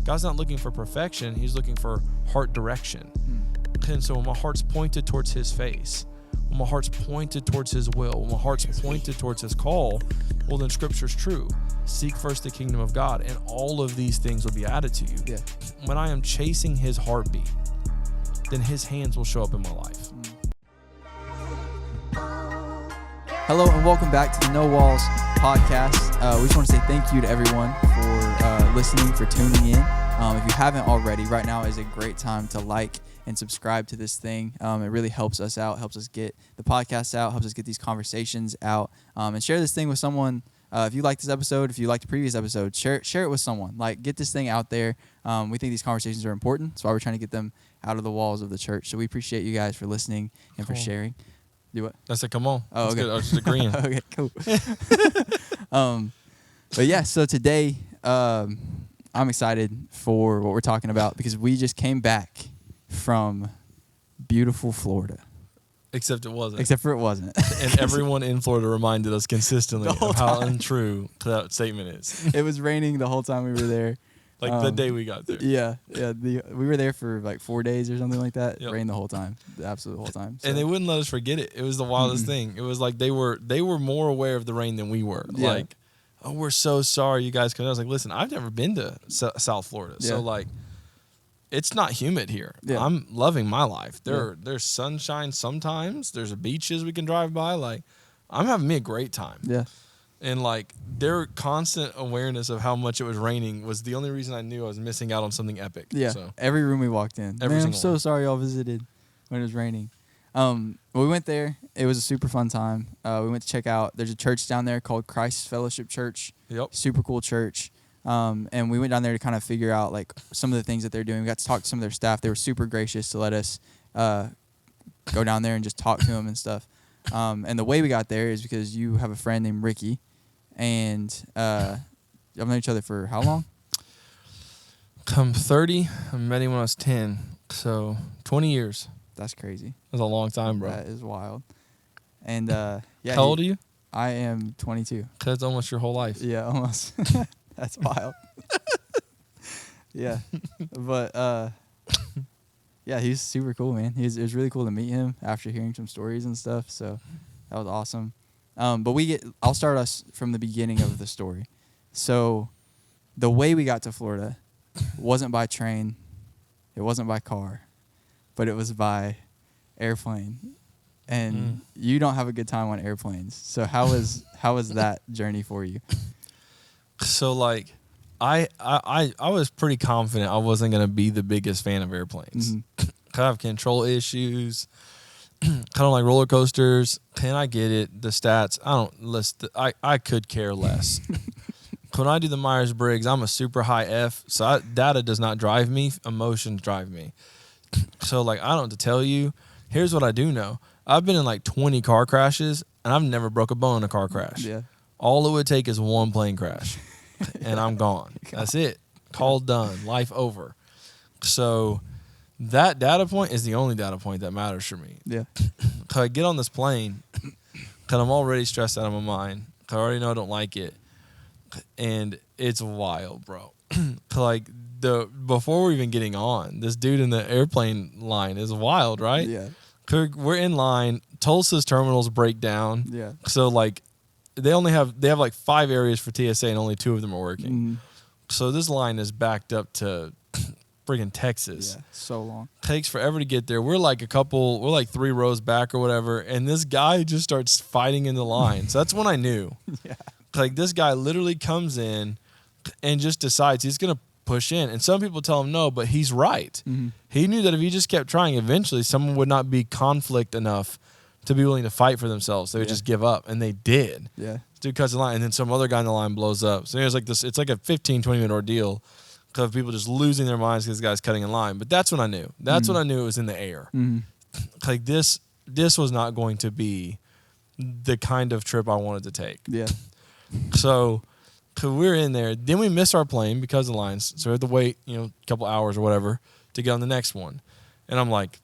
God's not looking for perfection. He's looking for heart direction. And so when my heart's pointed towards his face, when my heart's pointed towards his will, when my heart's pointed towards his call, well, then scripture's true. Seek first the kingdom of God, and all of these things will be added to you. Yeah. When I am chasing his heartbeat, then his hands will show up in my life. Hello and welcome back to the No Walls podcast. We just want to say thank you to everyone for listening, for tuning in. If you haven't already, right now is a great time to like and subscribe to this thing. It really helps us out, helps us get the podcast out, helps us get these conversations out, and share this thing with someone. If you like this episode, if you like the previous episode, share it with someone. Like, get this thing out there. We think these conversations are important. That's why we're trying to get them out of the walls of the church. So we appreciate you guys for listening and for sharing. Do what? I said, come on. Oh, okay. Good. I was just agreeing. Okay, cool. But yeah, so today I'm excited for what we're talking about because we just came back from beautiful Florida. Except it wasn't. Except for it wasn't. And everyone in Florida reminded us consistently The whole of how time. untrue that statement is. It was raining the whole time we were there. Like the day we got there. Yeah. We were there for like 4 days or something like that. Yep. Rained the whole time, the absolute whole time. So. And they wouldn't let us forget it. It was the wildest thing. It was like they were more aware of the rain than we were. Yeah. Like, oh, we're so sorry you guys couldn't. I was like, listen, I've never been to South Florida. Yeah. So like, it's not humid here. Yeah. I'm loving my life. There's sunshine sometimes. There's beaches we can drive by. Like, I'm having me a great time. Yeah. And like their constant awareness of how much it was raining was the only reason I knew I was missing out on something epic. Yeah. So. Every room we walked in. Every Man, I'm single so one. sorry y'all visited when it was raining. We went there. It was a super fun time. We went to check out. There's a church down there called Christ Fellowship Church. Yep. Super cool church. And we went down there to kind of figure out like some of the things that they're doing. We got to talk to some of their staff. They were super gracious to let us go down there and just talk to them and stuff. And the way we got there is because you have a friend named Ricky. And I've known each other for how long? I'm 30. I met him when I was 10. So 20 years. That's crazy. That's a long time, bro. That is wild. And yeah. How old are you? I am 22. That's almost your whole life. Yeah, almost. That's wild. Yeah. But yeah, he's super cool, man. It was really cool to meet him after hearing some stories and stuff. So that was awesome. But I'll start us from the beginning of the story. So the way we got to Florida wasn't by train, it wasn't by car, but it was by airplane. And you don't have a good time on airplanes. So how was that journey for you? So like I was pretty confident I wasn't gonna be the biggest fan of airplanes. I have control issues. I don't like roller coasters. And I get it. The stats, I could care less. When I do the Myers-Briggs, I'm a super high F. So data does not drive me. Emotions drive me. So like, I don't know what to tell you. Here's what I do know. I've been in like 20 car crashes and I've never broke a bone in a car crash. Yeah. All it would take is one plane crash and I'm gone. That's it. Call done. Life over. So that data point is the only data point that matters for me. Yeah. I get on this plane, because I'm already stressed out of my mind. I already know I don't like it. And it's wild, bro. Like, before we're even getting on, this dude in the airplane line is wild, right? Yeah. We're in line. Tulsa's terminals break down. Yeah. So, like, they have like 5 areas for TSA and only 2 of them are working. So this line is backed up to friggin' Texas. Yeah, so long. Takes forever to get there. We're like 3 rows back or whatever, and this guy just starts fighting in the line. So that's when I knew. Yeah. Like, this guy literally comes in and just decides he's going to push in. And some people tell him no, but he's right. He knew that if he just kept trying, eventually someone would not be conflict enough to be willing to fight for themselves. They would just give up, and they did. Yeah. This dude cuts the line, and then some other guy in the line blows up. So there's like this. It's like a 15, 20-minute ordeal of people just losing their minds because this guy's cutting in line. But that's when I knew. That's when I knew it was in the air. Like, this was not going to be the kind of trip I wanted to take. Yeah. So we're in there. Then we miss our plane because of the lines. So we have to wait, a couple hours or whatever to get on the next one. And I'm like,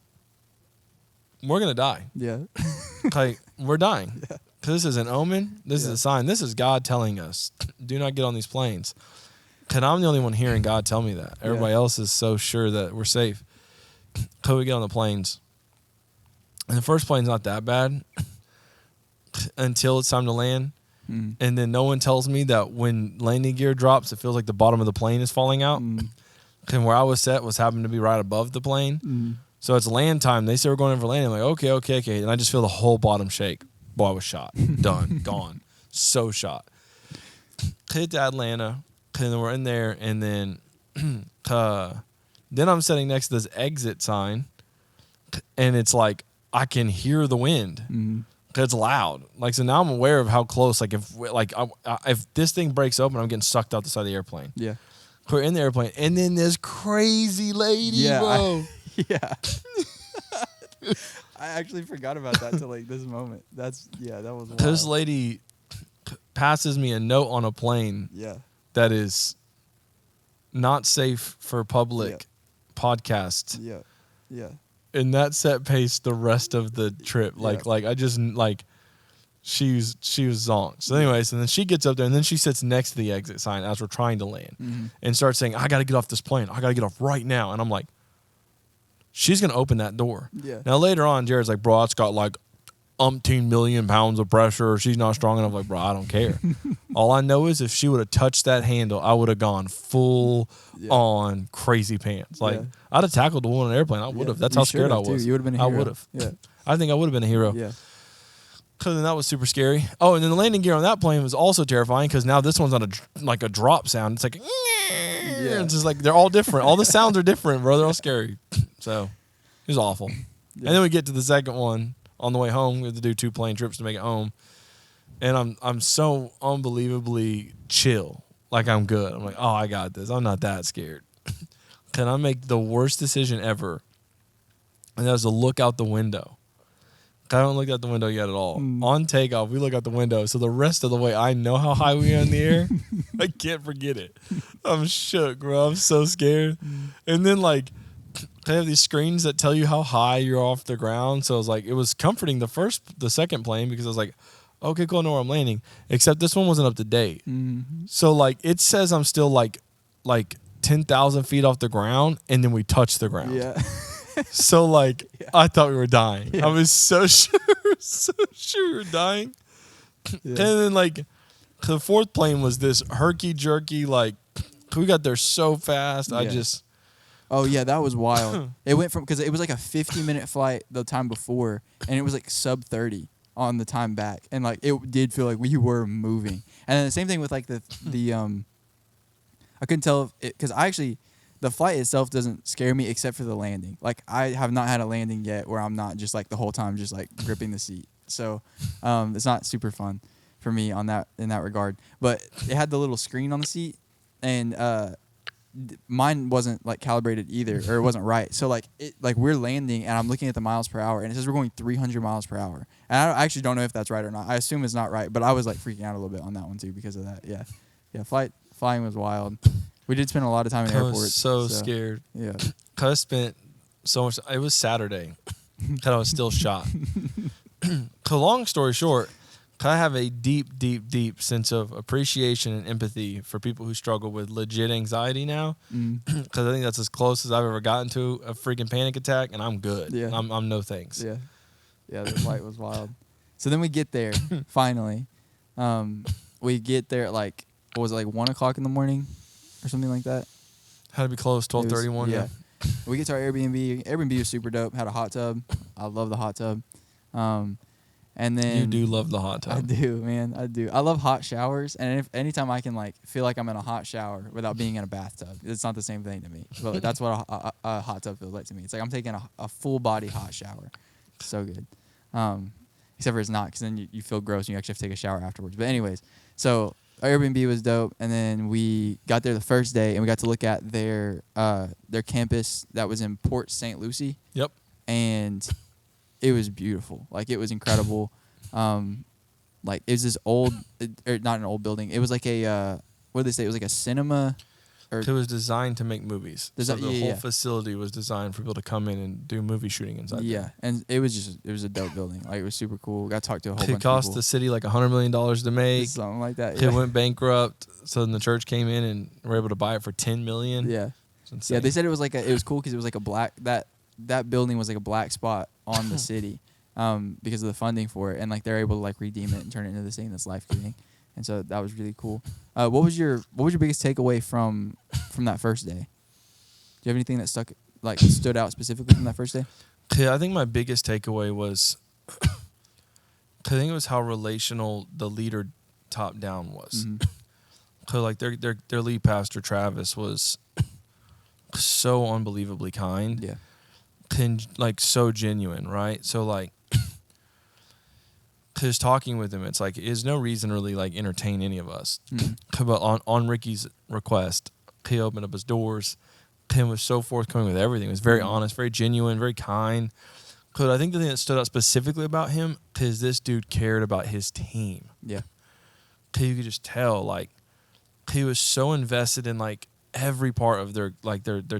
we're going to die. Yeah. Like, we're dying. Yeah. This is an omen. This is a sign. This is God telling us, do not get on these planes. And I'm the only one hearing God tell me that. Everybody else is so sure that we're safe. So we get on the planes. And the first plane's not that bad until it's time to land. Mm. And then no one tells me that when landing gear drops, it feels like the bottom of the plane is falling out. Mm. And where I was set was happened to be right above the plane. Mm. So it's land time. They say we're going in for landing. I'm like, okay. And I just feel the whole bottom shake. Boy, I was shot. Done. Gone. So shot. Hit to Atlanta. And then we're in there. And then then I'm sitting next to this exit sign. And it's like, I can hear the wind. Mm. It's loud. Like, so now I'm aware of how close. Like, if this thing breaks open, I'm getting sucked out the side of the airplane. Yeah. We're in the airplane. And then this crazy lady, bro. Yeah. I actually forgot about that till like this moment. That was wild. This lady passes me a note on a plane that is not safe for public podcast. Yeah. And that set pace the rest of the trip. She was zonked. So anyways, and then she gets up there and then she sits next to the exit sign as we're trying to land and starts saying, I got to get off this plane. I got to get off right now. And I'm like, she's going to open that door. Yeah. Now later on, Jared's like, bro, it's got like umpteen million pounds of pressure. She's not strong enough. Like, bro, I don't care. All I know is if she would have touched that handle, I would have gone full on crazy pants. Like, I'd have tackled the woman on an airplane. I would have. That's how scared I was. You would have been a hero. I would have. Yeah. I think I would have been a hero. Yeah. Because then that was super scary. Oh, and then the landing gear on that plane was also terrifying because now this one's on a drop sound. It's like, it's just like they're all different. All the sounds are different, bro. They're all scary. So it was awful. Yeah. And then we get to the second one on the way home. We have to do 2 plane trips to make it home. And I'm so unbelievably chill. Like, I'm good. I'm like, oh, I got this. I'm not that scared. Can I make the worst decision ever? And that was to look out the window. I haven't looked out the window yet at all. On takeoff, we look out the window. So the rest of the way, I know how high we are in the air. I can't forget it. I'm shook, bro. I'm so scared. And then, like, they have these screens that tell you how high you're off the ground. So it was comforting the second plane because I was like, okay, cool, I know where I'm landing. Except this one wasn't up to date. Mm-hmm. So, like, it says I'm still, like 10,000 feet off the ground, and then we touch the ground. Yeah. So, like, I thought we were dying. Yeah. I was so sure we were dying. Yeah. And then, like, the fourth plane was this herky-jerky, like, we got there so fast. Yeah. Oh, yeah, that was wild. It went from, because it was like a 50-minute flight the time before, and it was like sub 30 on the time back. And, like, it did feel like we were moving. And then the same thing with, like, the I couldn't tell if it, because the flight itself doesn't scare me except for the landing. Like, I have not had a landing yet where I'm not just like the whole time just like gripping the seat. So it's not super fun for me in that regard. But it had the little screen on the seat, and mine wasn't like calibrated either, or it wasn't right. So like we're landing and I'm looking at the miles per hour and it says we're going 300 miles per hour. And I actually don't know if that's right or not. I assume it's not right, but I was like freaking out a little bit on that one too because of that. Yeah. Flying was wild. We did spend a lot of time in airports. I was so scared. Yeah. I spent so much. It was Saturday. I was still shot. So long story short, I have a deep, deep, deep sense of appreciation and empathy for people who struggle with legit anxiety now. Because I think that's as close as I've ever gotten to a freaking panic attack, and I'm good. Yeah. I'm no thanks. Yeah. Yeah, the flight was wild. So then we get there, finally. We get there at like, what was it, like 1 o'clock in the morning or something like that? Had to be close, 12:31. Yeah. We get to our Airbnb. Airbnb was super dope. Had a hot tub. I love the hot tub. And then you do love the hot tub. I do, man. I do. I love hot showers. And anytime I can like feel like I'm in a hot shower without being in a bathtub, it's not the same thing to me. But like, that's what a hot tub feels like to me. It's like I'm taking a full body hot shower. So good. Except for it's not, because then you feel gross and you actually have to take a shower afterwards. But anyways, so our Airbnb was dope, and then we got there the first day, and we got to look at their campus that was in Port St. Lucie. Yep. And it was beautiful. Like, it was incredible. Like, it was this old, or not an old building. It was like a, what did they say? It was like a cinema. Or It was designed to make movies. So the whole yeah. facility was designed for people to come in and do movie shooting inside. Yeah, and it was a dope building. Like, it was super cool. Got to talk to a whole bunch of It people. cost the city like $100 million to make. Something like that. It Yeah. went bankrupt. So then the church came in and were able to buy it for $10 million. Yeah. It's insane. Yeah, they said it was cool because it was like a black that building was like a black spot on the city, because of the funding for it, and like they're able to like redeem it and turn it into this thing that's life giving, and so that was really cool. What was your biggest takeaway from that first day? Do you have anything that stood out specifically from that first day? Yeah, I think my biggest takeaway was, I think it was how relational the leader top down was. Mm-hmm. So like their lead pastor Travis was so unbelievably kind. Yeah. And like so genuine, right? So like, because talking with him, it's like there's no reason to really like entertain any of us. Mm-hmm. But on Ricky's request, he opened up his doors. Tim was so forthcoming with everything. He was very honest, very genuine, very kind. Because I think the thing that stood out specifically about him is this dude cared about his team. Yeah. You could just tell, like, he was so invested in like every part of their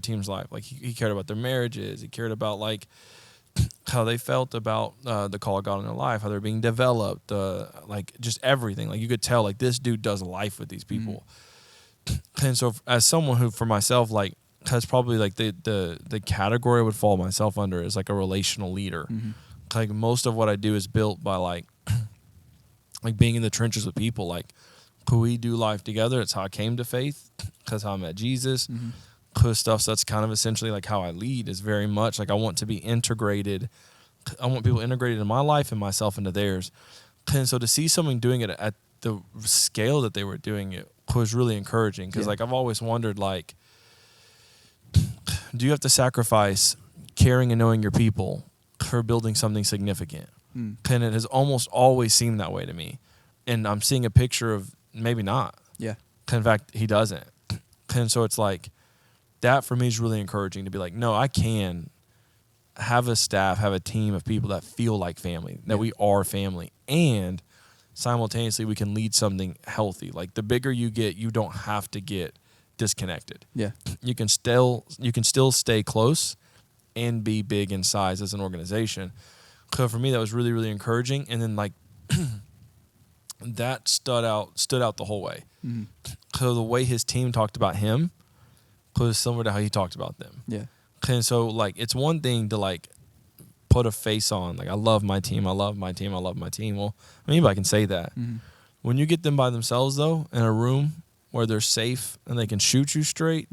team's life. Like he cared about their marriages. He cared about like how they felt about the call of God in their life, how they're being developed, like just everything. Like you could tell, like this dude does life with these people. Mm-hmm. And so, as someone who, for myself, like has probably like the category I would fall myself under is like a relational leader. Mm-hmm. Like most of what I do is built by like being in the trenches with people. Like, could we do life together? It's how I came to faith, because how I met Jesus. Mm-hmm. Stuff. So that's kind of essentially like how I lead, is very much like I want to be integrated. I want people integrated in my life and myself into theirs. And so to see someone doing it at the scale that they were doing it was really encouraging, because like I've always wondered, like, do you have to sacrifice caring and knowing your people for building something significant? And it has almost always seemed that way to me. And I'm seeing a picture of maybe not. Yeah. In fact, he doesn't. And so it's like, that for me is really encouraging, to be like, no, I can have a staff, have a team of people that feel like family, that we are family, and simultaneously we can lead something healthy. Like the bigger you get, you don't have to get disconnected. Yeah. You can still stay close and be big in size as an organization. So for me, that was really, really encouraging. And then like that stood out the whole way. Mm-hmm. So the way his team talked about him was similar to how he talked about them. Yeah. And so like it's one thing to like put a face on, like I love my team, I love my team, I love my team. Well, anybody can say that. Mm-hmm. When you get them by themselves though, in a room where they're safe and they can shoot you straight,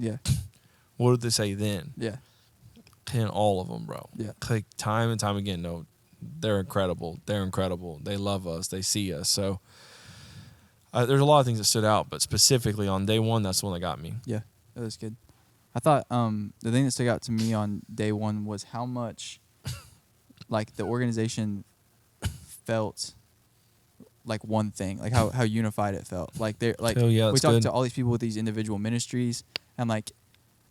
what did they say then? Yeah. And all of them, bro. Yeah. Like time and time again, no, they're incredible. They're incredible. They love us. They see us. So there's a lot of things that stood out, but specifically on day one, that's the one that got me. Yeah, that was good. I thought the thing that stuck out to me on day one was how much like the organization felt like one thing, like how unified it felt. Like they're like we talked to all these people with these individual ministries, and like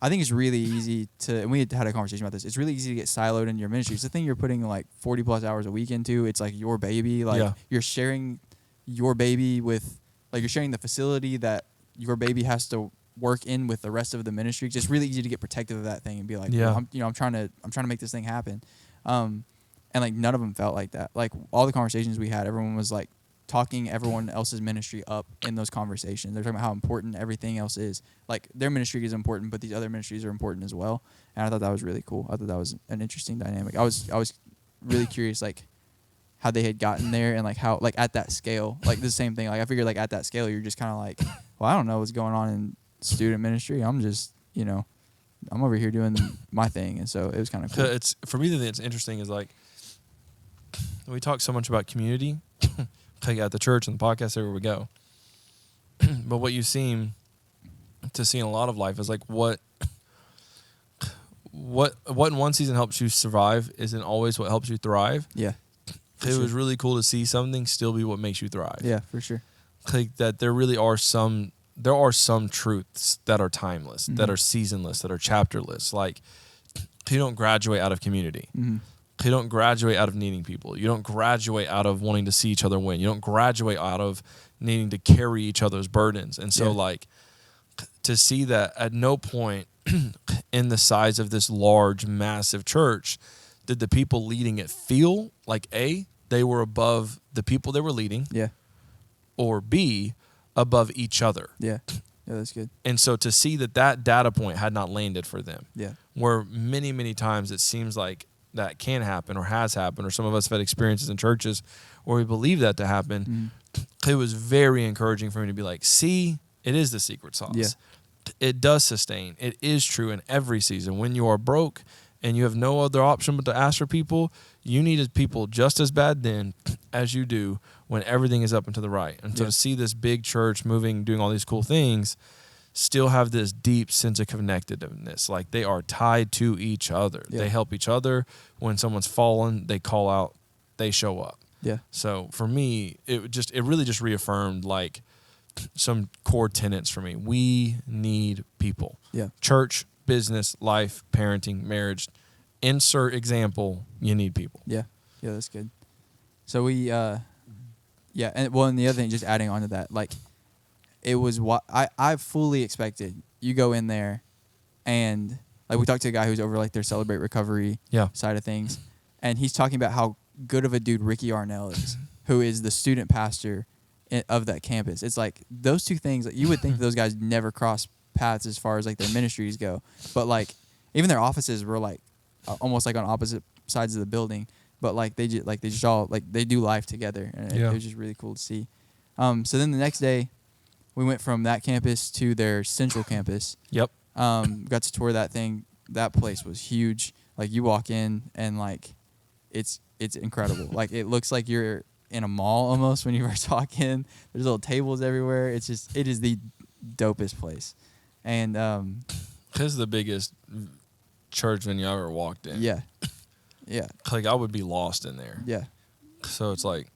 I think it's really easy to, and we had a conversation about this, it's really easy to get siloed in your ministry. It's the thing you're putting like 40 plus hours a week into. It's like your baby. Like you're sharing your baby with, like you're sharing the facility that your baby has to work in with the rest of the ministry. It's really easy to get protective of that thing and be like, well, I'm trying to make this thing happen. And like none of them felt like that. Like all the conversations we had, everyone was like talking everyone else's ministry up in those conversations. They're talking about how important everything else is. Like their ministry is important, but these other ministries are important as well. And I thought that was really cool. I thought that was an interesting dynamic. I was really curious, like how they had gotten there, and like how, like at that scale, like the same thing. Like I figured like at that scale, you're just kind of like, well, I don't know what's going on in student ministry. I'm just, I'm over here doing my thing. And so it was kind of cool. It's, for me, the thing that's interesting is like, we talk so much about community like at the church and the podcast, everywhere we go. But what you seem to see in a lot of life is like what in one season helps you survive isn't always what helps you thrive. Yeah. It was really cool to see something still be what makes you thrive. Yeah, for sure. Like that there are some truths that are timeless, that are seasonless, that are chapterless. Like you don't graduate out of community. Mm-hmm. You don't graduate out of needing people. You don't graduate out of wanting to see each other win. You don't graduate out of needing to carry each other's burdens. And so like to see that at no point in the size of this large, massive church did the people leading it feel like A, they were above the people they were leading, Yeah. or B, above each other. Yeah. Yeah, that's good. And so to see that data point had not landed for them, Yeah. where many, many times it seems like that can happen or has happened, or some of us have had experiences in churches where we believe that to happen, it was very encouraging for me to be like, see, it is the secret sauce. Yeah. It does sustain. It is true in every season. When you are broke and you have no other option but to ask for people, you needed people just as bad then as you do when everything is up and to the right. And so to see this big church moving, doing all these cool things, still have this deep sense of connectedness. Like they are tied to each other. Yeah. They help each other. When someone's fallen, they call out, they show up. Yeah. So for me, it really just reaffirmed like some core tenets for me. We need people. Yeah. Church, business, life, parenting, marriage. Insert example, you need people. Yeah. Yeah, that's good. So we, and the other thing, just adding on to that, like, it was what I fully expected. You go in there, and like we talked to a guy who's over like their Celebrate Recovery side of things, and he's talking about how good of a dude Ricky Arnell is, who is the student pastor of that campus. It's like those two things. Like, you would think those guys never cross paths as far as like their ministries go, but like even their offices were like almost like on opposite sides of the building. But like they just all like they do life together, and it was just really cool to see. So then the next day, we went from that campus to their central campus. Yep. Got to tour that thing. That place was huge. Like you walk in and like, it's incredible. Like it looks like you're in a mall almost when you first walk in. There's little tables everywhere. It is the dopest place, and this is the biggest church venue I ever walked in. Yeah. Yeah. Like I would be lost in there. Yeah. So it's like,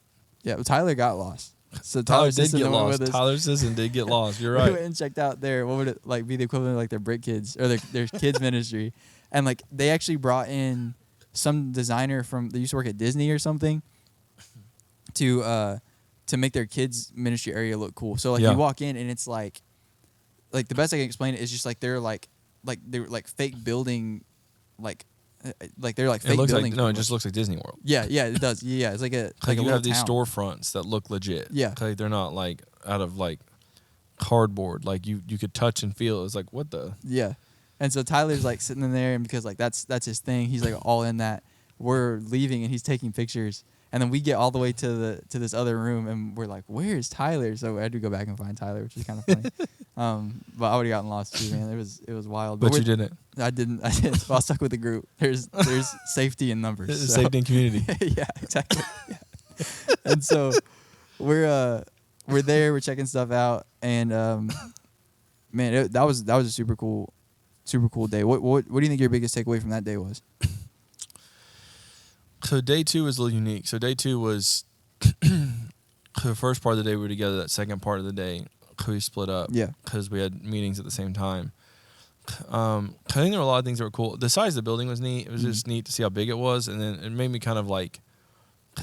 yeah. Well, Tyler got lost. So Tyler did get lost. Tyler Sisson did get lost. You're right. We went and checked out their, what would it like be the equivalent of like their Brick Kids or their kids ministry, and like they actually brought in some designer that used to work at Disney or something to make their kids ministry area look cool. So like you walk in and it's like the best I can explain it is just like they're fake building they're like fake buildings. It just looks like Disney World. Yeah, it does. Yeah, it's like a you have these town. storefronts that look legit. Yeah, like they're not like out of like cardboard. Like you could touch and feel. It's like what the. Yeah, and so Tyler's like sitting in there, and because like that's his thing. He's like all in that. We're leaving, and he's taking pictures. And then we get all the way to this other room, and we're like, "Where is Tyler?" So I had to go back and find Tyler, which is kind of funny. But I would have gotten lost too, man. It was wild. But you didn't. I didn't. So I stuck with the group. There's safety in numbers. So. Safety in community. Yeah, exactly. Yeah. And so we're there. We're checking stuff out, and man, that was a super cool day. What do you think your biggest takeaway from that day was? So day 2 was a little unique. So day 2 was the first part of the day we were together. That second part of the day we split up. Yeah. Because we had meetings at the same time. I think there were a lot of things that were cool. The size of the building was neat. It was just neat to see how big it was, and then it made me kind of like,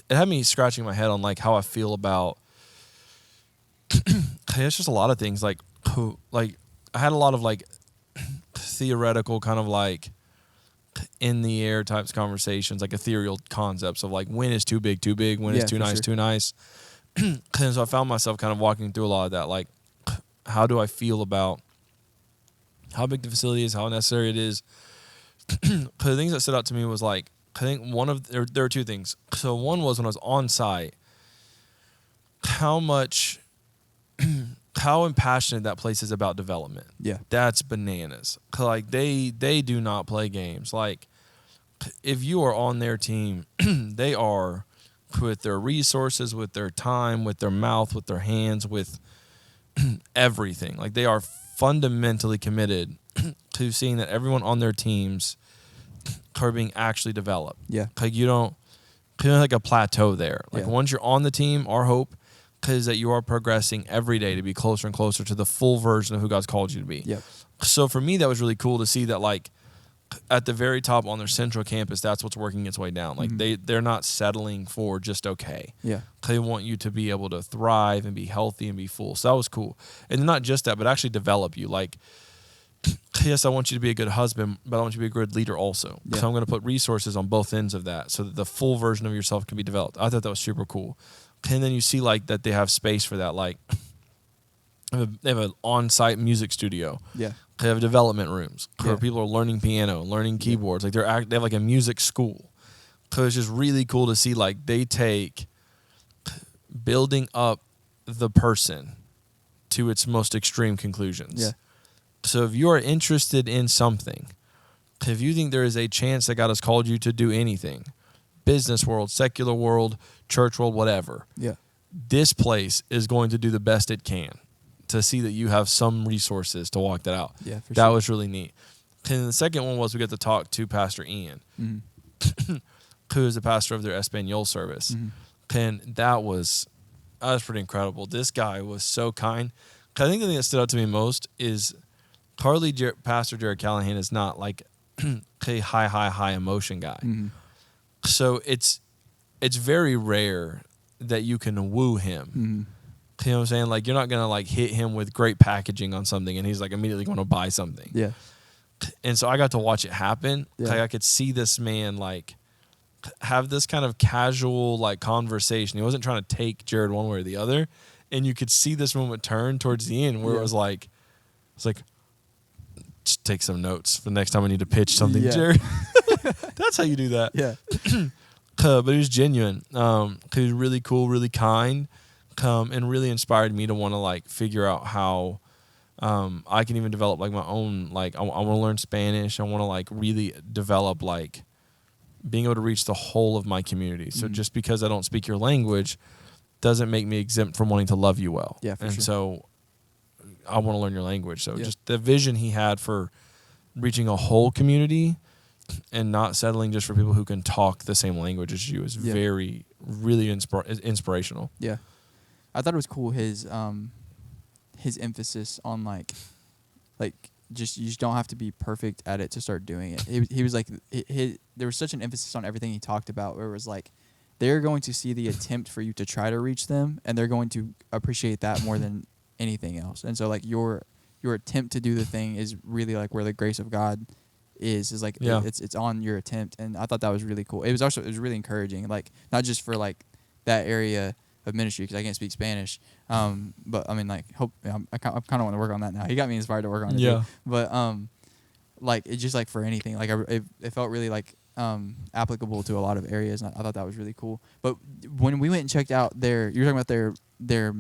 it had me scratching my head on like how I feel about. It's just a lot of things like I had a lot of like theoretical kind of like in the air types conversations, like ethereal concepts of like when is too big, when is too nice, too nice. And so I found myself kind of walking through a lot of that, like how do I feel about how big the facility is, how necessary it is. The things that stood out to me was like, I think there are two things. So one was when I was on site, how impassionate that place is about development. Yeah. That's bananas. Like they do not play games. Like if you are on their team, they are with their resources, with their time, with their mouth, with their hands, with everything. Like they are fundamentally committed to seeing that everyone on their teams are being actually developed. Yeah. Like you don't like a plateau there. Like once you're on the team, our hope is that you are progressing every day to be closer and closer to the full version of who God's called you to be. Yep. So for me, that was really cool to see that like at the very top on their central campus, that's what's working its way down. Like they're not settling for just okay. Yeah. They want you to be able to thrive and be healthy and be full. So that was cool. And not just that, but actually develop you. Like, yes, I want you to be a good husband, but I want you to be a good leader also. Yeah. So I'm going to put resources on both ends of that so that the full version of yourself can be developed. I thought that was super cool. And then you see like that they have space for that. Like they have an on-site music studio. Yeah. They have development rooms where Yeah. people are learning piano, learning keyboards. Like they have like a music school. So it's just really cool to see like they take building up the person to its most extreme conclusions. Yeah. So if you are interested in something, if you think there is a chance that God has called you to do anything, business world, secular world, church world, whatever, Yeah. this place is going to do the best it can to see that you have some resources to walk that out. Yeah, for That sure. was really neat. And the second one was we got to talk to Pastor Ian, who is the pastor of their Espanol service. And that was pretty incredible. This guy was so kind. I think the thing that stood out to me most is Pastor Jared Callahan is not like a high emotion guy. So it's very rare that you can woo him. You know what I'm saying? Like you're not gonna like hit him with great packaging on something and he's like immediately going to buy something. Yeah. And so I got to watch it happen. Yeah. Like I could see this man like have this kind of casual like conversation. He wasn't trying to take Jared one way or the other. And you could see this moment turn towards the end where it was like, just take some notes for the next time I need to pitch something, Jared. That's how you do that. Yeah. But he was genuine. He was really cool, really kind, and really inspired me to want to like figure out how I can even develop like my own, like I want to learn Spanish. I want to like really develop like being able to reach the whole of my community. So just because I don't speak your language doesn't make me exempt from wanting to love you well. Yeah, for and sure. So I want to learn your language. So just the vision he had for reaching a whole community and not settling just for people who can talk the same language as you is really inspirational. Yeah. I thought it was cool his emphasis on like just you just don't have to be perfect at it to start doing it. He was like there was such an emphasis on everything he talked about where it was like they're going to see the attempt for you to try to reach them and they're going to appreciate that more than anything else. And so like your attempt to do the thing is really like where the grace of God is like it's on your attempt. And I thought that was really cool. It was really encouraging, like not just for like that area of ministry because I can't speak Spanish, but I mean like I kind of want to work on that now. He got me inspired to work on it too. But like it's just like for anything like it felt really like applicable to a lot of areas, and I thought that was really cool. But when we went and checked out you were talking about their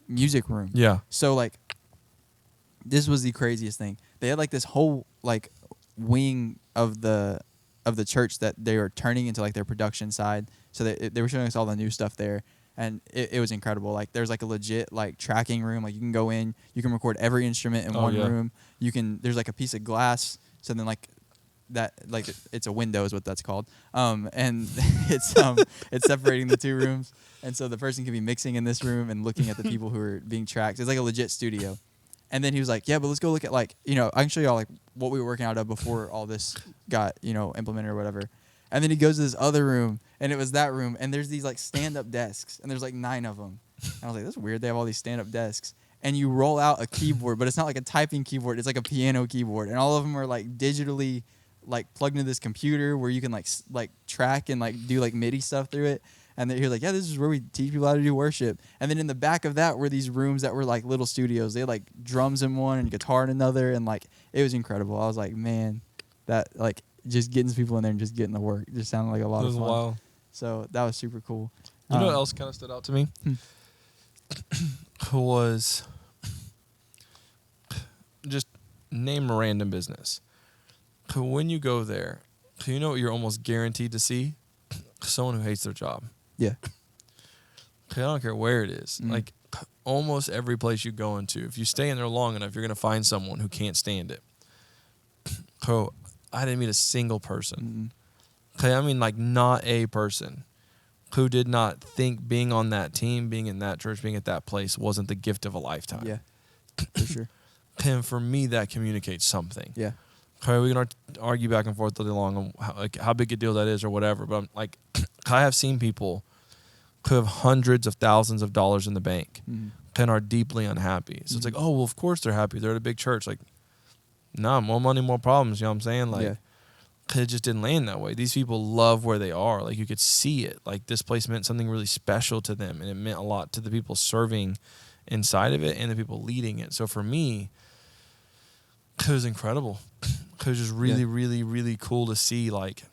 music room. Yeah. So like this was the craziest thing. They had like this whole like wing of the church that they were turning into like their production side. So they were showing us all the new stuff there, and it was incredible. Like there's like a legit like tracking room. Like you can go in, you can record every instrument in one room. There's like a piece of glass. So then like that like it's a window is what that's called. And it's separating the two rooms. And so the person can be mixing in this room and looking at the people who are being tracked. It's like a legit studio. And then he was like, yeah, but let's go look at like, I can show y'all like what we were working out of before all this got, implemented or whatever. And then he goes to this other room, and it was that room, and there's these like stand-up desks, and there's like 9 of them. And I was like, that's weird. They have all these stand-up desks. And you roll out a keyboard, but it's not like a typing keyboard. It's like a piano keyboard. And all of them are like digitally like plugged into this computer where you can like track and like do like MIDI stuff through it. And he was like, yeah, this is where we teach people how to do worship. And then in the back of that were these rooms that were like little studios. They had like drums in one and guitar in another. And like, it was incredible. I was like, man, that like just getting people in there and just getting the work just sounded like a lot of fun. Wild. So that was super cool. You know what else kind of stood out to me? Was just name a random business. When you go there, you know what you're almost guaranteed to see? Someone who hates their job. Yeah. I don't care where it is. Like almost every place you go into, if you stay in there long enough, you're going to find someone who can't stand it. So I didn't meet a single person. Okay, I mean like not a person who did not think being on that team, being in that church, being at that place wasn't the gift of a lifetime. Yeah, for sure. And for me, that communicates something. Yeah. Okay, we can argue back and forth all day long on how big a deal that is or whatever. But I'm like, I have seen people who have hundreds of thousands of dollars in the bank and are deeply unhappy. So it's like, oh, well, of course they're happy. They're at a big church. Like, nah, more money, more problems. You know what I'm saying? Like, it just didn't land that way. These people love where they are. Like, you could see it. Like, this place meant something really special to them, and it meant a lot to the people serving inside of it and the people leading it. So for me, it was incredible. It was just really, really, really cool to see, like,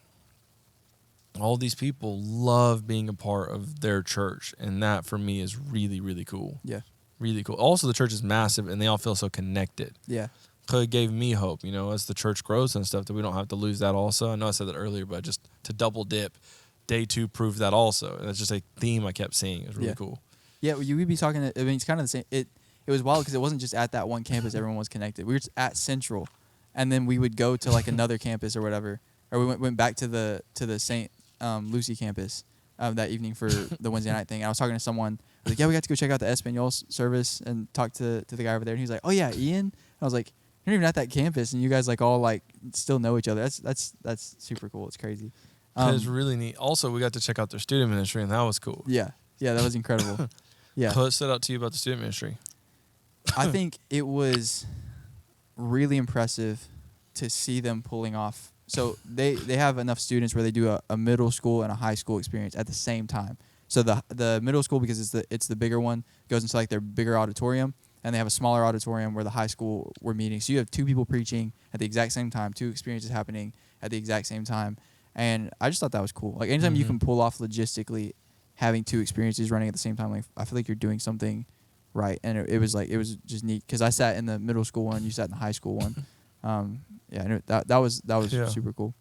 all these people love being a part of their church, and that for me is really, really cool. Yeah. Really cool. Also, the church is massive, and they all feel so connected. Yeah. So it gave me hope, you know, as the church grows and stuff, that we don't have to lose that also. I know I said that earlier, but just to double dip, day 2 proved that also. And that's just a theme I kept seeing. It was really cool. Yeah, well, you would be talking, I mean, it's kind of the same. It was wild because it wasn't just at that one campus everyone was connected. We were just at Central, and then we would go to like another campus or whatever, or we went back to the St. Lucie campus that evening for the Wednesday night thing. And I was talking to someone. I was like, yeah, we got to go check out the Espanol service and talk to the guy over there. And he was like, oh yeah, Ian. And I was like, you're not even at that campus, and you guys like all like still know each other. That's super cool. It's crazy. It was really neat. Also, we got to check out their student ministry, and that was cool. Yeah, that was incredible. Yeah. What stood out to you about the student ministry? I think it was really impressive to see them pulling off. So they have enough students where they do a middle school and a high school experience at the same time. So the middle school, because it's the bigger one, goes into like their bigger auditorium, and they have a smaller auditorium where the high school were meeting. So you have 2 people preaching at the exact same time, 2 experiences happening at the exact same time. And I just thought that was cool. Like anytime you can pull off logistically having 2 experiences running at the same time, like I feel like you're doing something right. And it was just neat because I sat in the middle school one, you sat in the high school one. Yeah, that was super cool.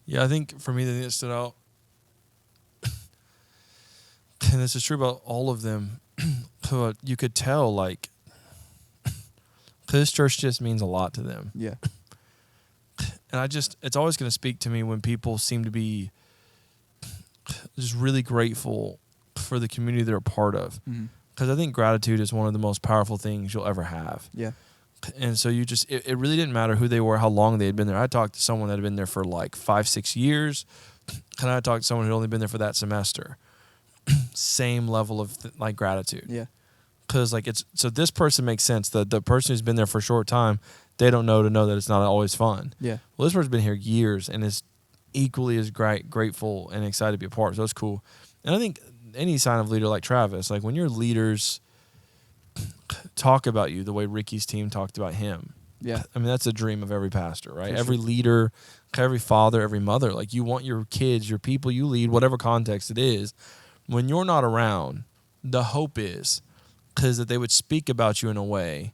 Yeah, I think for me the thing that stood out, and this is true about all of them, you could tell like this church just means a lot to them. Yeah. And it's always going to speak to me when people seem to be just really grateful for the community they're a part of. Because I think gratitude is one of the most powerful things you'll ever have. Yeah. And so it really didn't matter who they were, how long they had been there. I talked to someone that had been there for like 5-6 years, and I talked to someone who had only been there for that semester. Same level of like gratitude. Yeah. Because like so this person makes sense. The person who's been there for a short time, they don't know that it's not always fun. Yeah. Well, this person's been here years and is equally as grateful and excited to be a part. So it's cool. And I think any sign of leader like Travis, like when your leaders talk about you the way Ricky's team talked about him. Yeah. I mean, that's a dream of every pastor, right? Every leader, every father, every mother. Like you want your kids, your people you lead, whatever context it is, when you're not around, the hope is that they would speak about you in a way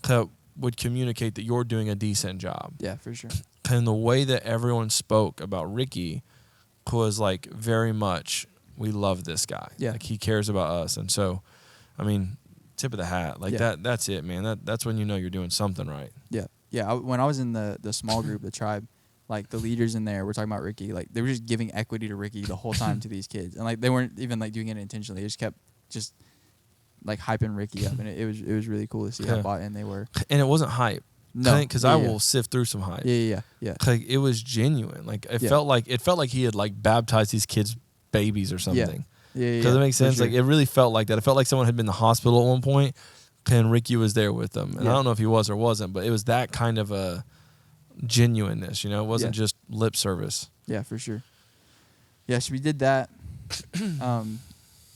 that would communicate that you're doing a decent job. Yeah, for sure. And the way that everyone spoke about Ricky was like very much, we love this guy. Yeah. Like he cares about us. And so, I mean, tip of the hat. Like that's it, man. That's when you know you're doing something right. Yeah. Yeah. When I was in the small group, the tribe, like the leaders in there, we're talking about Ricky, like they were just giving equity to Ricky the whole time to these kids. And like they weren't even like doing it intentionally. They just kept like hyping Ricky up, and it was really cool to see how bought in they were. And it wasn't hype. No, because I will sift through some hype. Yeah. Like it was genuine. Like it felt like he had like baptized these kids' babies or something. Yeah. Does it make sense? Sure. Like it really felt like that. It felt like someone had been in the hospital at one point, and Ricky was there with them. And I don't know if he was or wasn't, but it was that kind of a genuineness. You know, it wasn't just lip service. Yeah, for sure. Yeah, so we did that.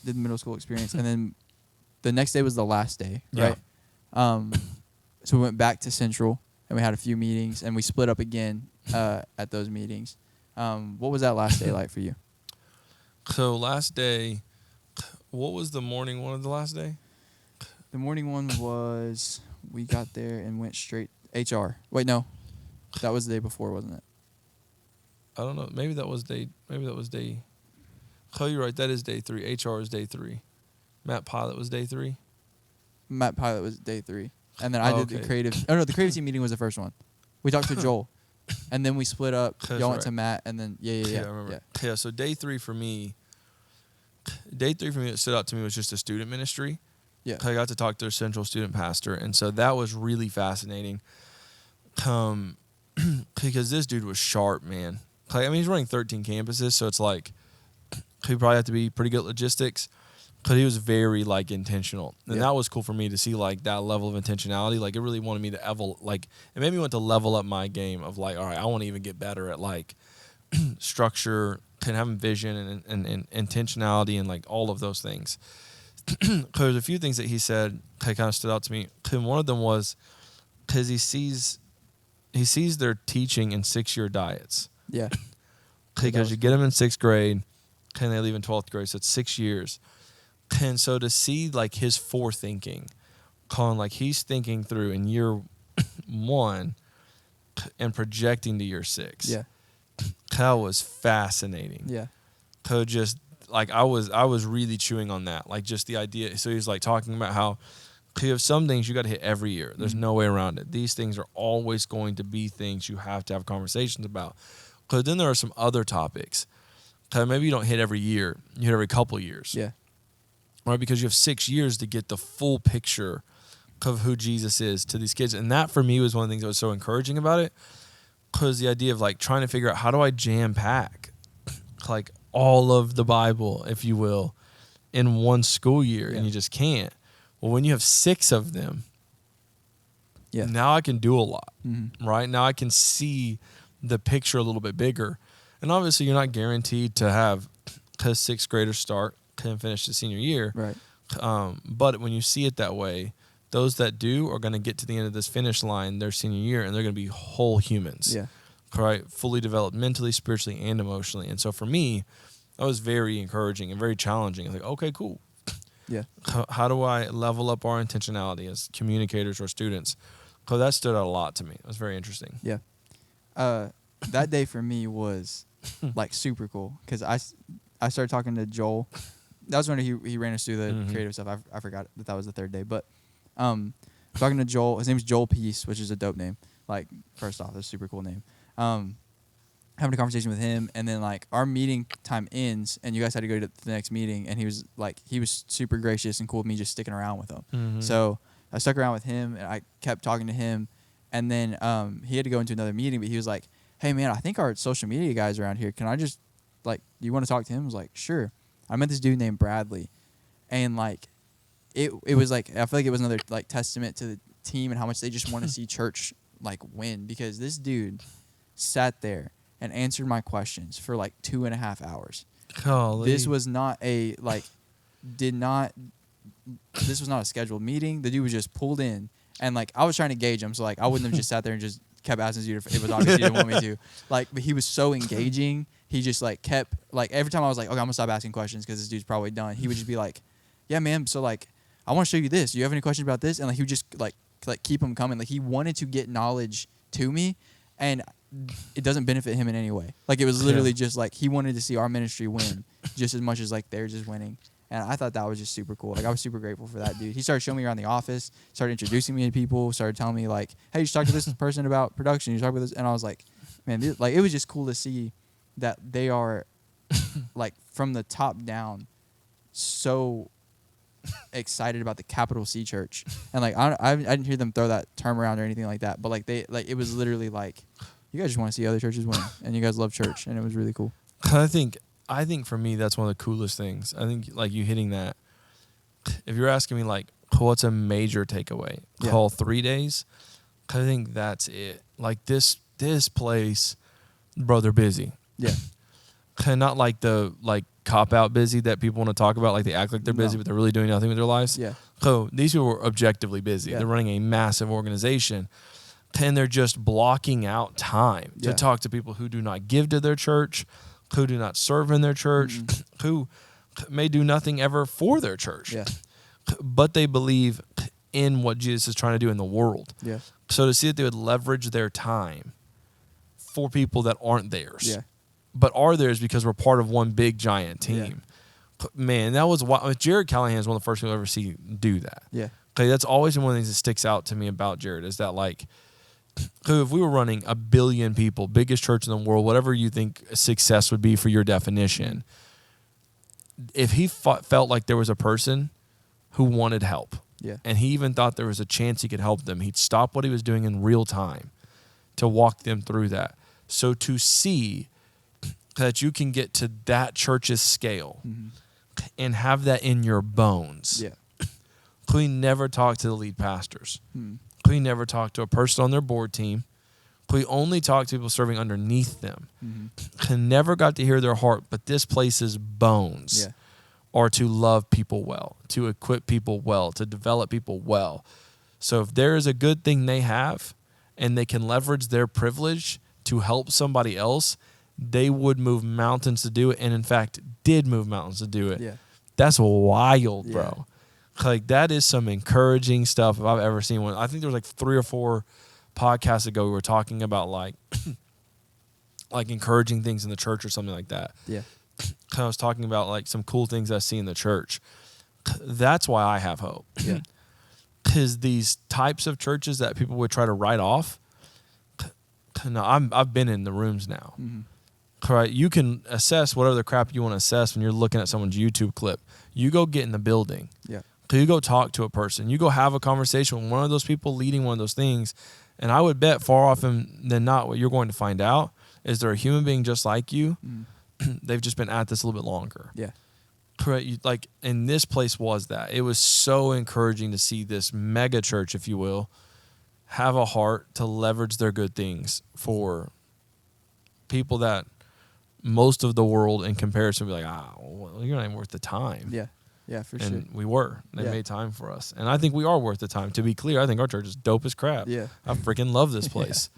Did the middle school experience, and then the next day was the last day, right? So we went back to Central, and we had a few meetings, and we split up again at those meetings. What was that last day like for you? So last day, what was the morning one of the last day? The morning one was we got there and went straight HR. Wait, no, that was the day before, wasn't it? I don't know. Maybe that was day. Oh, you're right. That is day 3. HR is day 3. Matt Pilot was day 3. Matt Pilot was day 3, and then I did the creative. Oh no, the creative team meeting was the first one. We talked to Joel, and then we split up. Y'all went to Matt, and then yeah. I remember. Yeah. So day 3 for me. Day 3 for me that stood out to me was just a student ministry. Yeah. I got to talk to their central student pastor, and so that was really fascinating. because this dude was sharp, man. Like, I mean, he's running 13 campuses, so it's like he probably have to be pretty good at logistics. But he was very like intentional, and that was cool for me to see like that level of intentionality. Like, it really wanted me to it made me want to level up my game of like, all right, I want to even get better at like structure and having vision and intentionality and like all of those things. There's a few things that he said that kind of stood out to me. And one of them was because he sees their teaching in 6-year diets. Yeah. Because you get them in 6th grade, and they leave in 12th grade, so it's 6 years. And so to see like his forethinking, Colin, like he's thinking through in year 1 and projecting to year 6. Yeah. That was fascinating. Yeah. So just like I was really chewing on that. Like just the idea. So he's like talking about how you have some things you got to hit every year. There's no way around it. These things are always going to be things you have to have conversations about. But then there are some other topics. Maybe you don't hit every year. You hit every couple years. Yeah. Right, because you have 6 years to get the full picture of who Jesus is to these kids. And that for me was one of the things that was so encouraging about it, because the idea of like trying to figure out how do I jam pack like all of the Bible, if you will, in one school year, and you just can't. Well, when you have 6 of them, now I can do a lot, right? Now I can see the picture a little bit bigger. And obviously you're not guaranteed to have a 6th grader start and finish the senior year. Right. But when you see it that way, those that do are going to get to the end of this finish line their senior year, and they're going to be whole humans. Yeah. Right? Fully developed mentally, spiritually, and emotionally. And so for me, that was very encouraging and very challenging. Like, okay, cool. Yeah. How do I level up our intentionality as communicators or students? So that stood out a lot to me. It was very interesting. Yeah. That day for me was like super cool, because I started talking to Joel. That was when he ran us through the creative stuff. I forgot that was the 3rd day. But talking to Joel, his name is Joel Peace, which is a dope name. Like, first off, that's a super cool name. Having a conversation with him, and then like our meeting time ends, and you guys had to go to the next meeting, and he was super gracious and cool with me just sticking around with him. So I stuck around with him, and I kept talking to him, and then he had to go into another meeting, but he was like, "Hey man, I think our social media guys around here, can I just like, do you want to talk to him?" I was like, "Sure." I met this dude named Bradley, and like it was like, I feel like it was another like testament to the team and how much they just want to see church like win, because this dude sat there and answered my questions for like 2.5 hours. Golly. This was not a scheduled meeting. The dude was just pulled in, and like I was trying to gauge him, so like I wouldn't have just sat there and just kept asking you if it was obvious he didn't want me to. Like, but he was so engaging. He just like kept like, every time I was like, okay, I'm gonna stop asking questions because this dude's probably done. He would just be like, "Yeah, man. So like, I want to show you this. Do you have any questions about this?" And like he would just like keep them coming. Like he wanted to get knowledge to me, and it doesn't benefit him in any way. Like it was literally just like he wanted to see our ministry win just as much as like theirs is winning. And I thought that was just super cool. Like I was super grateful for that dude. He started showing me around the office, started introducing me to people, started telling me like, "Hey, you should talk to this person about production. You should talk with this." And I was like, man, like it was just cool to see that they are like from the top down so excited about the capital C church. And like I didn't hear them throw that term around or anything like that, but like they like it was literally like, you guys just want to see other churches win, and you guys love church, and it was really cool. I think for me that's one of the coolest things. I think like you hitting that. If you're asking me like what's a major takeaway, call 3 days. I think that's it. Like this place, bro, they're busy. Yeah. And not like the like cop out busy that people want to talk about. Like they act like they're busy, but they're really doing nothing with their lives. Yeah. So these people are objectively busy. Yeah. They're running a massive organization, and they're just blocking out time to talk to people who do not give to their church, who do not serve in their church, who may do nothing ever for their church. Yeah. But they believe in what Jesus is trying to do in the world. Yeah. So to see that they would leverage their time for people that aren't theirs, but are theirs because we're part of one big giant team. Yeah. Man, that was wild. Jared Callahan is one of the first people I ever see do that. Yeah. Okay, that's always been one of the things that sticks out to me about Jared, is that like, if we were running 1 billion people, biggest church in the world, whatever you think success would be for your definition, if he felt like there was a person who wanted help, and he even thought there was a chance he could help them, he'd stop what he was doing in real time to walk them through that. So to see that you can get to that church's scale and have that in your bones. Yeah. We never talk to the lead pastors. We never talk to a person on their board team. We only talk to people serving underneath them. Never got to hear their heart, but this place's bones are to love people well, to equip people well, to develop people well. So if there is a good thing they have and they can leverage their privilege to help somebody else, they would move mountains to do it, and in fact did move mountains to do it. Yeah. That's wild, bro. Like, that is some encouraging stuff if I've ever seen one. I think there was like 3 or 4 podcasts ago we were talking about like like encouraging things in the church or something like that. Yeah. I was talking about like some cool things I see in the church. That's why I have hope. Yeah. Because these types of churches that people would try to write off, no, I've been in the rooms now. Right? You can assess whatever the crap you want to assess when you're looking at someone's YouTube clip. You go get in the building. Yeah. You go talk to a person. You go have a conversation with one of those people leading one of those things. And I would bet far often than not what you're going to find out is they're a human being just like you. They've just been at this a little bit longer. Yeah. Correct. Like, and this place was that. It was so encouraging to see this mega church, if you will, have a heart to leverage their good things for people that most of the world in comparison would be like, well, you're not even worth the time. Yeah. Yeah, for sure. And we were. They made time for us. And I think we are worth the time. To be clear, I think our church is dope as crap. Yeah. I freaking love this place.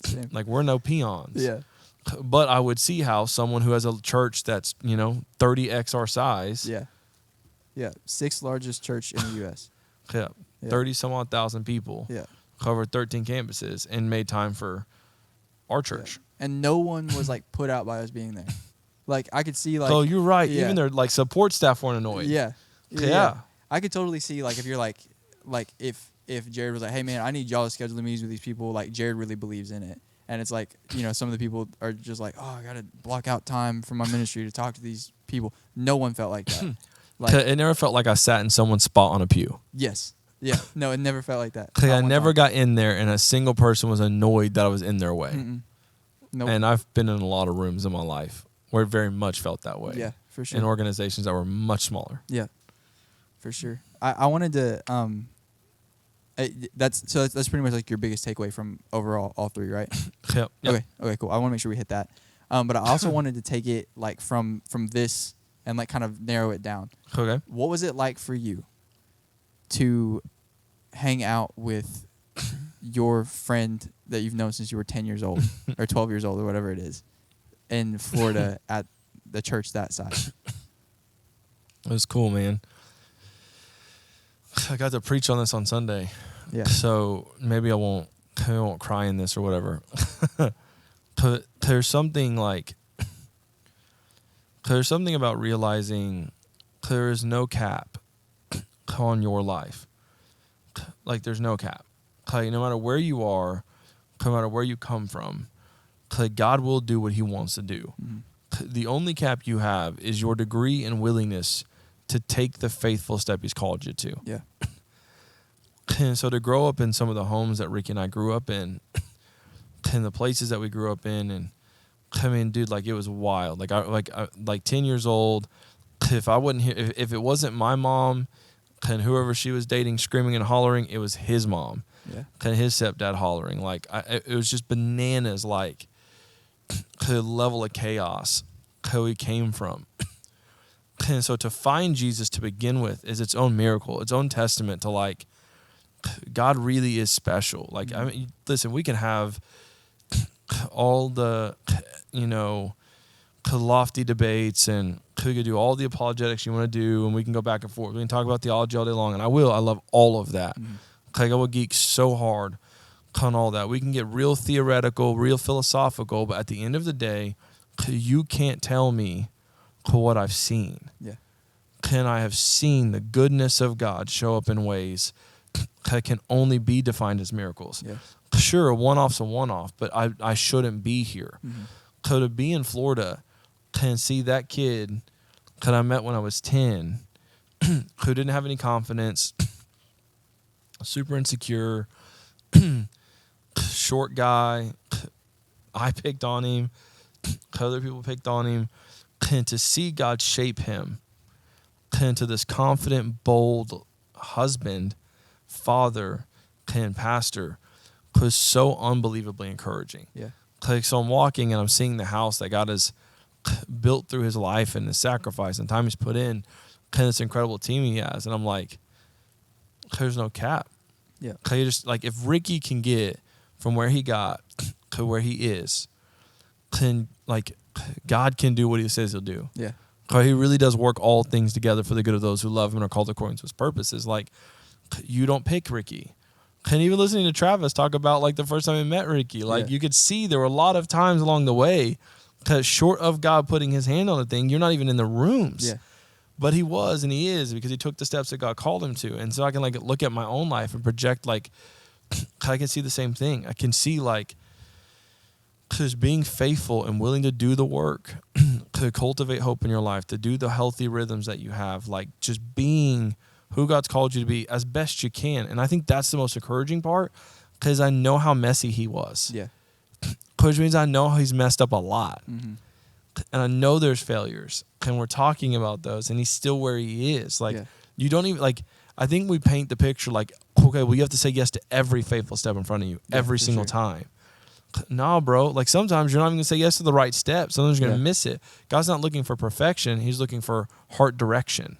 Same. Like, we're no peons. Yeah. But I would see how someone who has a church that's, 30x our size. Yeah. Yeah. 6th largest church in the U.S. Yeah. 30-some-odd thousand people. Yeah. Covered 13 campuses and made time for our church. Yeah. And no one was like put out by us being there. Like, I could see like. Oh, you're right. Yeah. Even their like support staff weren't annoyed. Yeah. Yeah. I could totally see like if you're like if Jared was like, hey man, I need y'all to schedule the meetings with these people. Like, Jared really believes in it. And it's like, some of the people are just like, oh, I got to block out time from my ministry to talk to these people. No one felt like that. Like, it never felt like I sat in someone's spot on a pew. Yes. Yeah. No, it never felt like that. I never got in there and a single person was annoyed that I was in their way. Nope. And I've been in a lot of rooms in my life where it very much felt that way. Yeah, for sure. In organizations that were much smaller. Yeah, for sure. I wanted to that's pretty much like your biggest takeaway from overall all 3, right? Yep. Okay, cool. I want to make sure we hit that. But I also wanted to take it like from this and like kind of narrow it down. Okay. What was it like for you to hang out with your friend that you've known since you were 10 years old or 12 years old or whatever it is in Florida at the church that size? It was cool, man. I got to preach on this on Sunday. Yeah. So maybe I won't cry in this or whatever. But there's something about realizing there is no cap on your life. Like, there's no cap. Like, no matter where you are, no matter where you come from, like, God will do what he wants to do. The only cap you have is your degree and willingness to take the faithful step he's called you to. Yeah. And so to grow up in some of the homes that Ricky and I grew up in, and the places that we grew up in, and I mean, dude, like, it was wild. Like 10 years old, if I wouldn't hear, if it wasn't my mom and whoever she was dating screaming and hollering, it was his mom. Yeah. And his stepdad hollering. Like, it was just bananas, like the level of chaos how he came from. And so to find Jesus to begin with is its own miracle, its own testament to, like, God really is special. Like, I mean, listen, we can have all the, lofty debates, and we could do all the apologetics you want to do, and we can go back and forth. We can talk about theology all day long, and I love all of that. Like, I will geek so hard on all that. We can get real theoretical, real philosophical, but at the end of the day, you can't tell me what I've seen. Yeah. And I have seen the goodness of God show up in ways that can only be defined as miracles. Yeah. Sure, a one-off's a one-off, but I shouldn't be here. So to be in Florida and see that kid that I met when I was 10 who didn't have any confidence, super insecure, short guy, I picked on him, other people picked on him, and to see God shape him into this confident, bold husband, father, and pastor was so unbelievably encouraging. Yeah. Like, so I'm walking and I'm seeing the house that God has built through his life and the sacrifice and time he's put in, and this incredible team he has. And I'm like, there's no cap. Yeah. Just like, if Ricky can get from where he got to where he is, then like God can do what he says he'll do. Yeah. He really does work all things together for the good of those who love him and are called according to his purposes. Like, you don't pick Ricky. And even listening to Travis talk about like the first time he met Ricky, like you could see there were a lot of times along the way, because short of God putting his hand on the thing, you're not even in the rooms. Yeah. But he was, and he is, because he took the steps that God called him to. And so I can like look at my own life and project, like, I can see the same thing. I can see like, just being faithful and willing to do the work to cultivate hope in your life, to do the healthy rhythms that you have, like just being who God's called you to be as best you can. And I think that's the most encouraging part, because I know how messy he was. Yeah. Which means I know he's messed up a lot. Mm-hmm. And I know there's failures, and we're talking about those, and he's still where he is. Like, you don't even, like, I think we paint the picture like, okay, well, you have to say yes to every faithful step in front of you every single time. No, bro. Like, sometimes you're not even going to say yes to the right step. Sometimes you're going to miss it. God's not looking for perfection. He's looking for heart direction.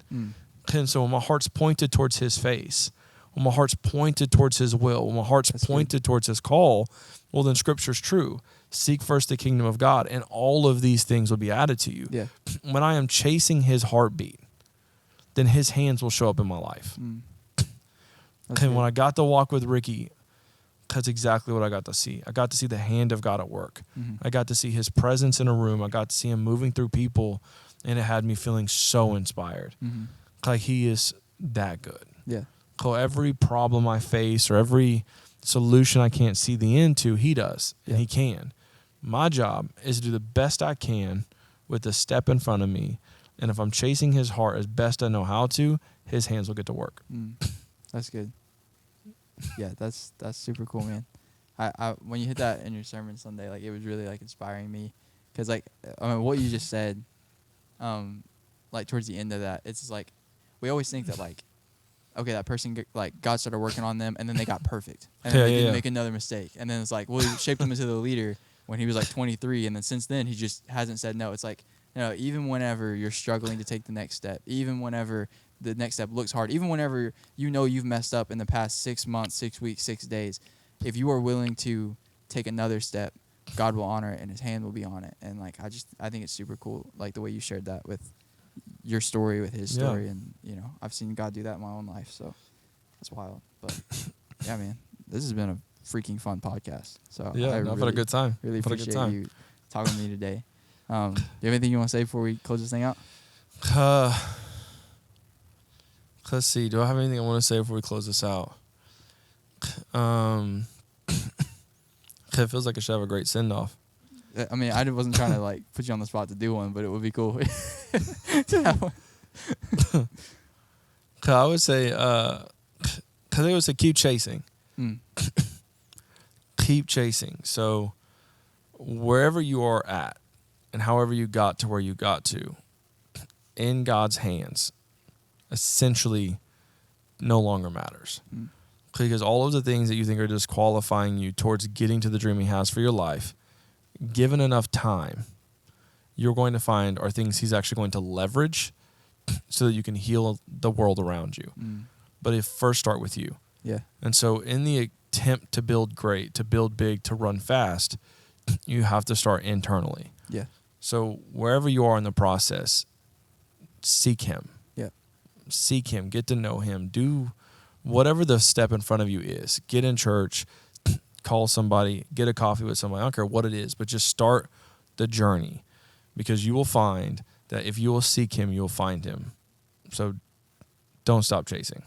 And so when my heart's pointed towards his face, when my heart's pointed towards his will, when my heart's pointed towards his call, well, then Scripture's true. Seek first the kingdom of God, and all of these things will be added to you. Yeah. When I am chasing his heartbeat, then his hands will show up in my life. And when I got to walk with Ricky, that's exactly what I got to see. I got to see the hand of God at work. I got to see his presence in a room. I got to see him moving through people, and it had me feeling so inspired. Like, he is that good. Yeah. So every problem I face or every solution I can't see the end to, he does, and he can. My job is to do the best I can with the step in front of me, and if I'm chasing his heart as best I know how to, his hands will get to work. That's good. Yeah, that's super cool, man. I when you hit that in your sermon Sunday, like, it was really like inspiring me, because like, I mean, what you just said, like towards the end of that, it's just like, we always think that like, okay, that person, like, God started working on them, and then they got perfect, and then they didn't make another mistake, and then it's like, well, he shaped them into the leader when he was like 23, and then since then he just hasn't said no. It's like, even whenever you're struggling to take the next step, even whenever the next step looks hard, even whenever you've messed up in the past 6 months, 6 weeks, 6 days, if you are willing to take another step, God will honor it, and his hand will be on it. And like, I think it's super cool, like the way you shared that with your story, with his story, and I've seen God do that in my own life, so that's wild. But yeah, man, this has been a freaking fun podcast. So I've had a good time. Really appreciate you talking to me today. Do you have anything you want to say before we close this thing out? Let's see. Do I have anything I want to say before we close this out? It feels like I should have a great send-off. I mean, I wasn't trying to like put you on the spot to do one, but it would be cool to have one. I would say, keep chasing. Keep chasing. So wherever you are at and however you got to where you got to, in God's hands, essentially no longer matters. Because all of the things that you think are disqualifying you towards getting to the dream he has for your life, given enough time, you're going to find are things he's actually going to leverage so that you can heal the world around you. But it first start with you. Yeah. And so in the attempt to build great, to build big, to run fast, you have to start internally. Yeah. So wherever you are in the process, seek him. Yeah. Seek him. Get to know him. Do whatever the step in front of you is. Get in church. Call somebody. Get a coffee with somebody. I don't care what it is, but just start the journey, because you will find that if you will seek him, you will find him. So don't stop chasing.